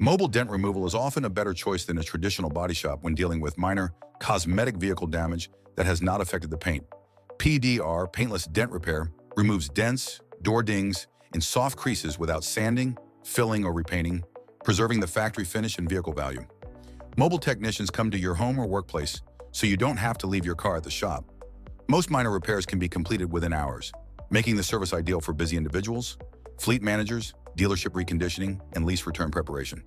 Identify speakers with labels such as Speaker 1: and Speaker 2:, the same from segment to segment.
Speaker 1: Mobile dent removal is often a better choice than a traditional body shop when dealing with minor cosmetic vehicle damage that has not affected the paint. PDR, Paintless Dent Repair, removes dents, door dings, and soft creases without sanding, filling, or repainting, preserving the factory finish and vehicle value. Mobile technicians come to your home or workplace, so you don't have to leave your car at the shop. Most minor repairs can be completed within hours, making the service ideal for busy individuals, fleet managers, dealership reconditioning, and lease return preparation.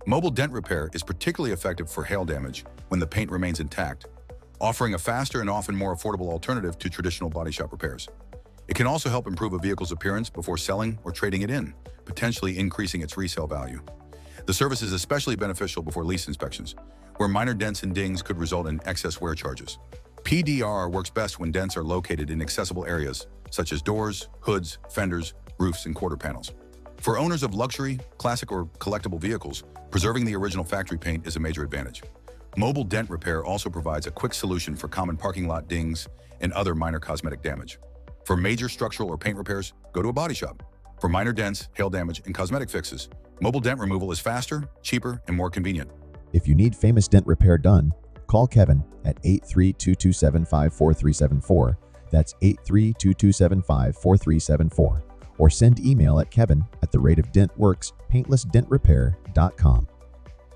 Speaker 1: Mobile dent repair is particularly effective for hail damage when the paint remains intact, offering a faster and often more affordable alternative to traditional body shop repairs. It can also help improve a vehicle's appearance before selling or trading it in, potentially increasing its resale value. The service is especially beneficial before lease inspections, where minor dents and dings could result in excess wear charges. PDR works best when dents are located in accessible areas, such as doors, hoods, fenders, roofs, and quarter panels. For owners of luxury, classic, or collectible vehicles, preserving the original factory paint is a major advantage. Mobile dent repair also provides a quick solution for common parking lot dings and other minor cosmetic damage. For major structural or paint repairs, go to a body shop. For minor dents, hail damage, and cosmetic fixes, mobile dent removal is faster, cheaper, and more convenient.
Speaker 2: If you need famous dent repair done, call Kevin at 832-275-4374. That's 832-275-4374. Or send email at kevin@dentworxpaintlessdentrepair.com.